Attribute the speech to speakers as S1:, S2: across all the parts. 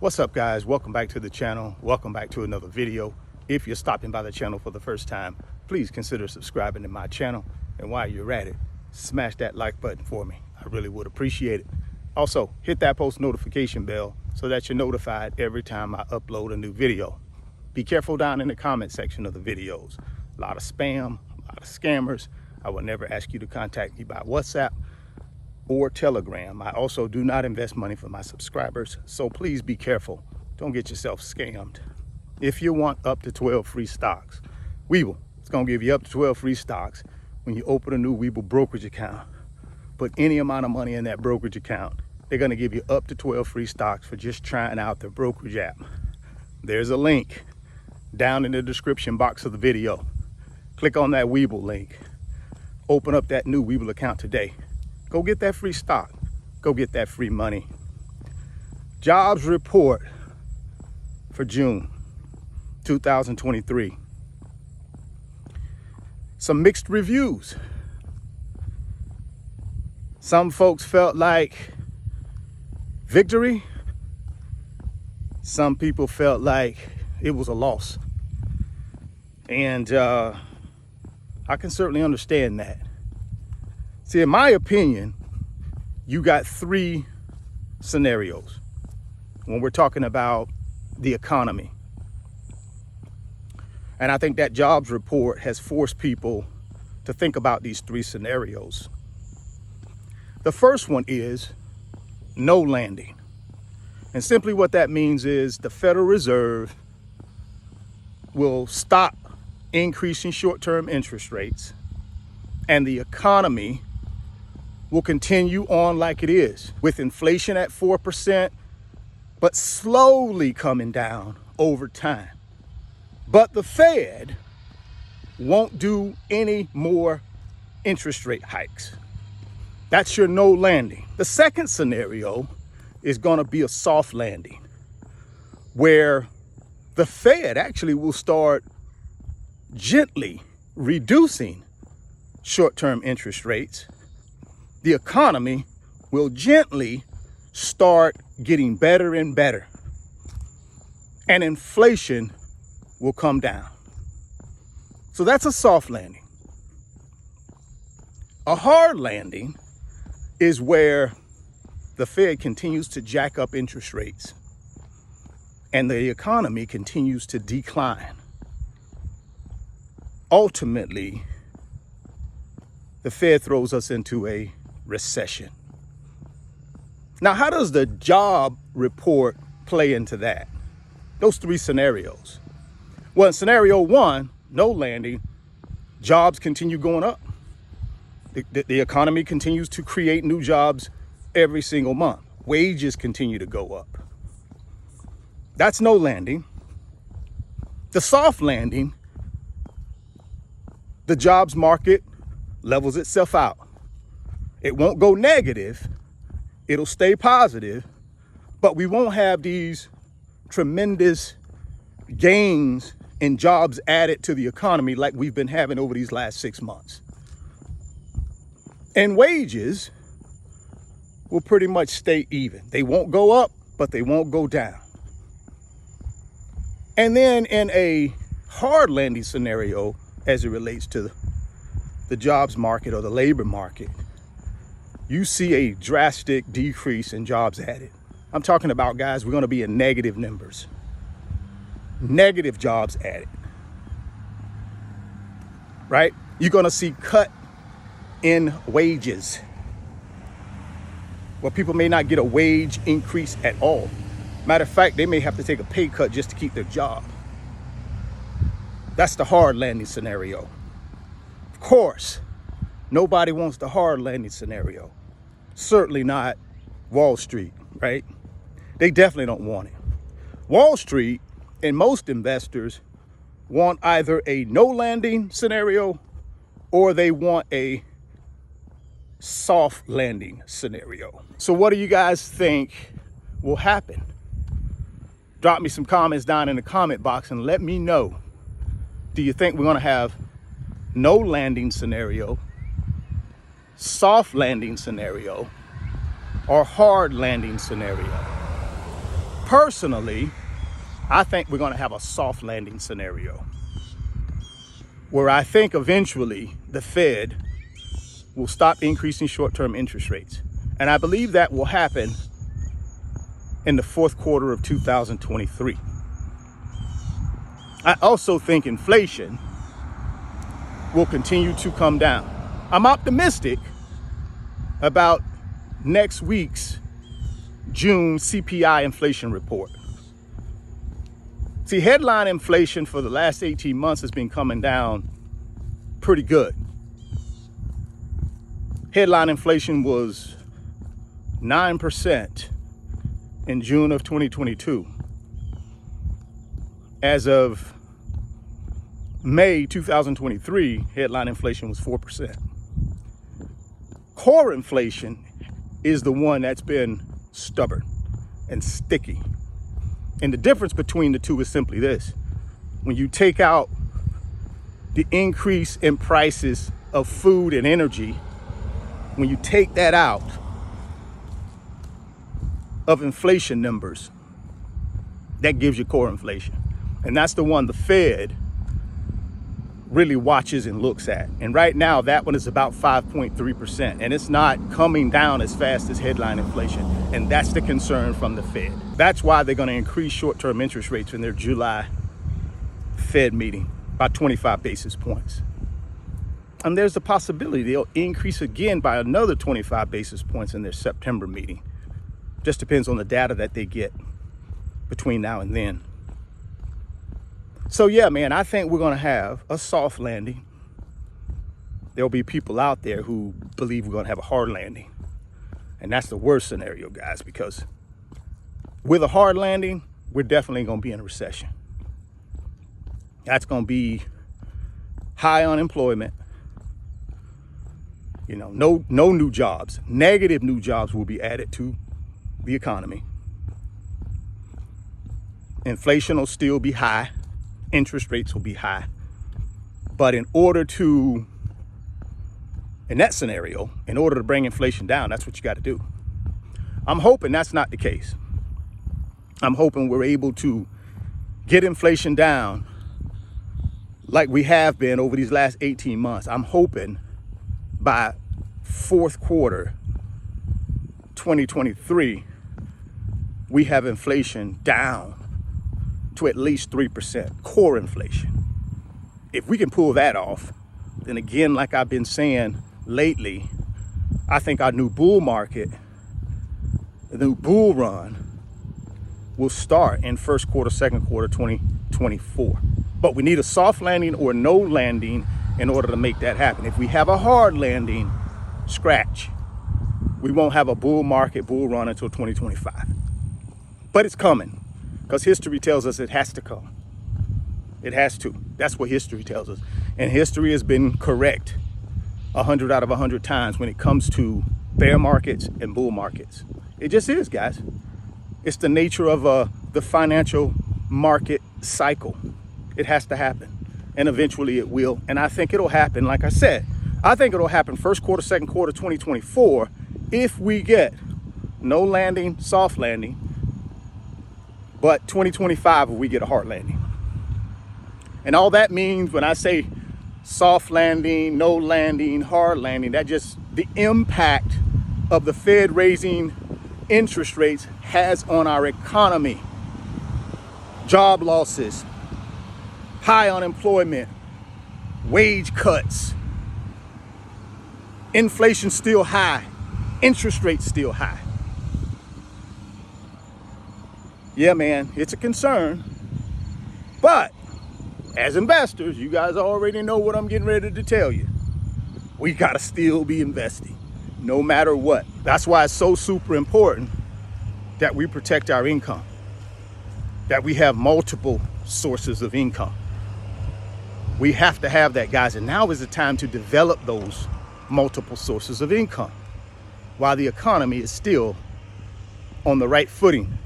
S1: What's up, guys? Welcome back to the channel. Welcome back to another video. If you're stopping by the channel for the first time, please consider subscribing to my channel. And while you're at it, smash that like button for me. I really would appreciate it. Also, hit that post notification bell so that you're notified every time I upload a new video. Be careful down in the comment section of the videos. A lot of spam, a lot of scammers. I will never ask you to contact me by WhatsApp or Telegram. I also do not invest money for my subscribers, so please be careful. Don't get yourself scammed. If you want up to 12 free stocks, Webull, it's gonna give you up to 12 free stocks when you open a new Webull brokerage account. Put any amount of money in that brokerage account. They're gonna give you up to 12 free stocks for just trying out their brokerage app. There's a link down in the description box of the video. Click on that Webull link. Open up that new Webull account today. Go get that free stock. Go get that free money. Jobs report for June 2023. Some mixed reviews. Some folks felt like victory. Some people felt like it was a loss. And I can certainly understand that. See, in my opinion, you got three scenarios when we're talking about the economy. And I think that jobs report has forced people to think about these three scenarios. The first one is no landing. And simply what that means is the Federal Reserve will stop increasing short-term interest rates and the economy will continue on like it is, with inflation at 4%, but slowly coming down over time. But the Fed won't do any more interest rate hikes. That's your no landing. The second scenario is going to be a soft landing, where the Fed actually will start gently reducing short-term interest rates. The economy will gently start getting better and better, and inflation will come down. So that's a soft landing. A hard landing is where the Fed continues to jack up interest rates and the economy continues to decline. Ultimately, the Fed throws us into a recession. Now, how does the job report play into that? Those three scenarios. Well, in scenario one, no landing, jobs continue going up. The economy continues to create new jobs every single month. Wages continue to go up. That's no landing. The soft landing, the jobs market levels itself out. It won't go negative, it'll stay positive, but we won't have these tremendous gains in jobs added to the economy like we've been having over these last 6 months. And wages will pretty much stay even. They won't go up, but they won't go down. And then in a hard landing scenario, as it relates to the jobs market or the labor market, you see a drastic decrease in jobs added. I'm talking about, guys, we're going to be in negative numbers. Negative jobs added. Right? You're going to see cut in wages, where people may not get a wage increase at all. Matter of fact, they may have to take a pay cut just to keep their job. That's the hard landing scenario. Of course, nobody wants the hard landing scenario. Certainly not Wall Street, right? They definitely don't want it. Wall Street and most investors want either a no landing scenario or they want a soft landing scenario. So what do you guys think will happen? Drop me some comments down in the comment box and let me know. Do you think we're going to have no landing scenario, soft landing scenario, or hard landing scenario? Personally, I think we're going to have a soft landing scenario where I think eventually the Fed will stop increasing short-term interest rates. And I believe that will happen in the fourth quarter of 2023. I also think inflation will continue to come down. I'm optimistic about next week's June CPI inflation report. See, headline inflation for the last 18 months has been coming down pretty good. Headline inflation was 9% in June of 2022. As of May 2023, headline inflation was 4%. Core inflation is the one that's been stubborn and sticky. And the difference between the two is simply this. When you take out the increase in prices of food and energy, when you take that out of inflation numbers, that gives you core inflation. And that's the one the Fed really watches and looks at. And right now, that one is about 5.3%. And it's not coming down as fast as headline inflation. And that's the concern from the Fed. That's why they're going to increase short-term interest rates in their July Fed meeting by 25 basis points. And there's a possibility they'll increase again by another 25 basis points in their September meeting. Just depends on the data that they get between now and then. So yeah, man, I think we're going to have a soft landing. There'll be people out there who believe we're going to have a hard landing. And that's the worst scenario, guys, because with a hard landing, we're definitely going to be in a recession. That's going to be high unemployment. You know, no new jobs. Negative new jobs will be added to the economy. Inflation will still be high. Interest rates will be high. But in that scenario, in order to bring inflation down, that's what you got to do. I'm hoping that's not the case. I'm hoping we're able to get inflation down like we have been over these last 18 months. I'm hoping by fourth quarter 2023, we have inflation down to at least 3%, core inflation. If we can pull that off, then again, like I've been saying lately, I think our new bull market, the new bull run, will start in first quarter, second quarter 2024. But we need a soft landing or no landing in order to make that happen. If we have a hard landing, scratch. We won't have a bull market, bull run until 2025. But it's coming. Because history tells us it has to come. It has to. That's what history tells us. And history has been correct 100 out of 100 times when it comes to bear markets and bull markets. It just is, guys. It's the nature of the financial market cycle. It has to happen. And eventually it will. And I think it'll happen, like I said. I think it'll happen first quarter, second quarter 2024 if we get no landing, soft landing. But 2025, we get a hard landing. And all that means when I say soft landing, no landing, hard landing, that just the impact of the Fed raising interest rates has on our economy. Job losses, high unemployment, wage cuts, inflation still high, interest rates still high. Yeah, man, it's a concern. But as investors, you guys already know what I'm getting ready to tell you. We got to still be investing no matter what. That's why it's so super important that we protect our income, that we have multiple sources of income. We have to have that, guys. And now is the time to develop those multiple sources of income while the economy is still on the right footing.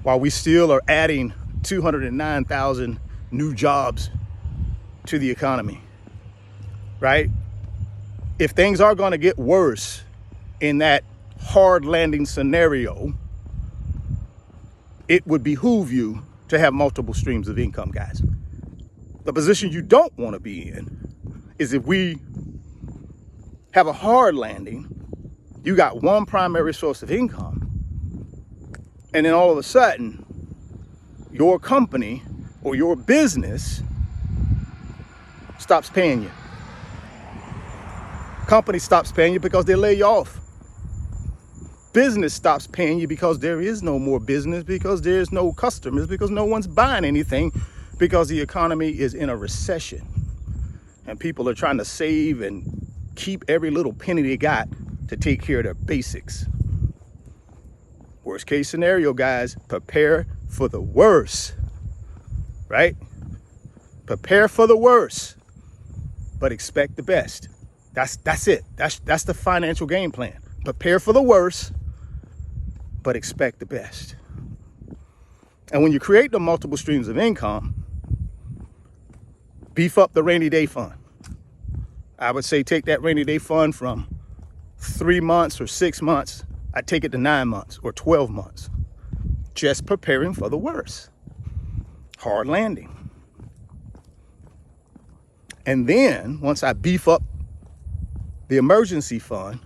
S1: While we still are adding 209,000 new jobs to the economy, right? If things are going to get worse in that hard landing scenario, it would behoove you to have multiple streams of income, guys. The position you don't want to be in is if we have a hard landing, you got one primary source of income, and then all of a sudden, your company or your business stops paying you. Company stops paying you because they lay you off. Business stops paying you because there is no more business, because there's no customers, because no one's buying anything, because the economy is in a recession and people are trying to save and keep every little penny they got to take care of their basics. Worst case scenario, guys, prepare for the worst, right? Prepare for the worst, but expect the best. That's it. That's the financial game plan. Prepare for the worst, but expect the best. And when you create the multiple streams of income, beef up the rainy day fund. I would say take that rainy day fund from 3 months or 6 months. I take it to 9 months or 12 months. Just preparing for the worst. Hard landing. And then once I beef up the emergency fund,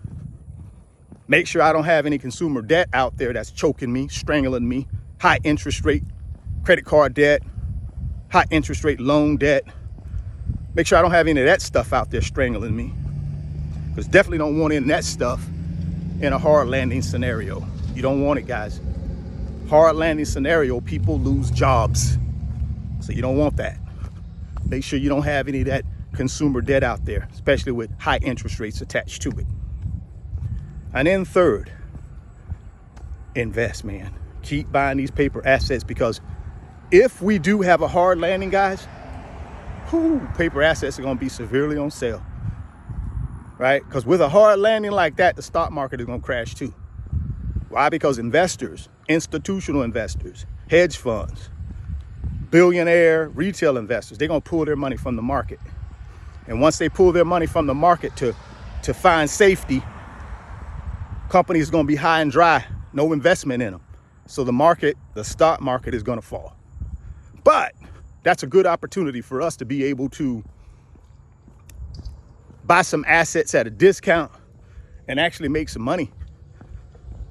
S1: make sure I don't have any consumer debt out there that's choking me, strangling me, high interest rate credit card debt, high interest rate loan debt. Make sure I don't have any of that stuff out there strangling me, because definitely don't want any of that stuff in a hard landing scenario. You don't want it, guys. Hard landing scenario, people lose jobs. So you don't want that. Make sure you don't have any of that consumer debt out there, especially with high interest rates attached to it. And then third, invest, man. Keep buying these paper assets, because if we do have a hard landing, guys, paper assets are going to be severely on sale, right? Because with a hard landing like that, the stock market is going to crash too. Why? Because investors, institutional investors, hedge funds, billionaire retail investors, they're going to pull their money from the market. And once they pull their money from the market to find safety, companies are going to be high and dry, no investment in them. So the stock market is going to fall. But that's a good opportunity for us to be able to buy some assets at a discount and actually make some money.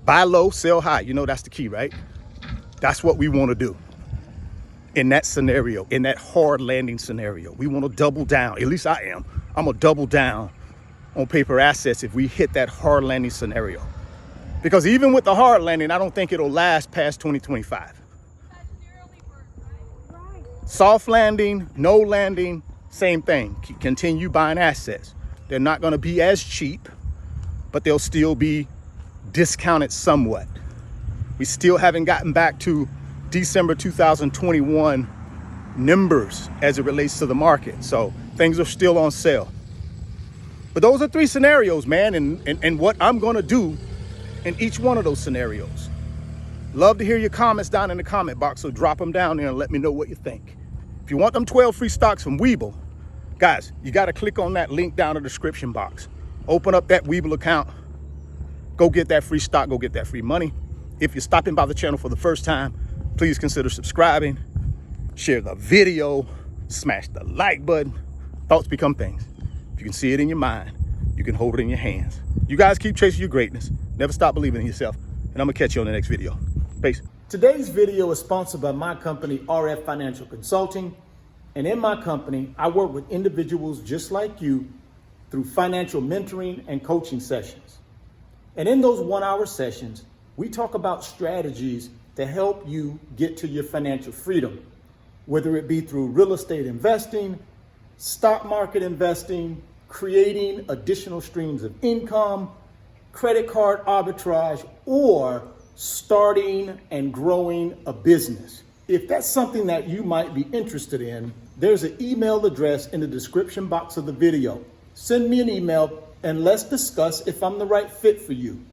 S1: Buy low, sell high. You know, that's the key, right? That's what we want to do in that scenario, in that hard landing scenario. We want to double down. At least I am. I'm going to double down on paper assets if we hit that hard landing scenario. Because even with the hard landing, I don't think it'll last past 2025. Soft landing, no landing, same thing. Continue buying assets. They're not going to be as cheap, but they'll still be discounted somewhat. We still haven't gotten back to December 2021 numbers as it relates to the market. So things are still on sale. But those are 3 scenarios, man, and what I'm going to do in each one of those scenarios. Love to hear your comments down in the comment box, so drop them down there and let me know what you think. If you want them 12 free stocks from Webull, guys, you got to click on that link down in the description box. Open up that Webull account. Go get that free stock. Go get that free money. If you're stopping by the channel for the first time, please consider subscribing. Share the video. Smash the like button. Thoughts become things. If you can see it in your mind, you can hold it in your hands. You guys keep chasing your greatness. Never stop believing in yourself. And I'm going to catch you on the next video. Peace.
S2: Today's video is sponsored by my company, RF Financial Consulting. And in my company, I work with individuals just like you through financial mentoring and coaching sessions. And in those 1-hour sessions, we talk about strategies to help you get to your financial freedom, whether it be through real estate investing, stock market investing, creating additional streams of income, credit card arbitrage, or starting and growing a business. If that's something that you might be interested in, there's an email address in the description box of the video. Send me an email and let's discuss if I'm the right fit for you.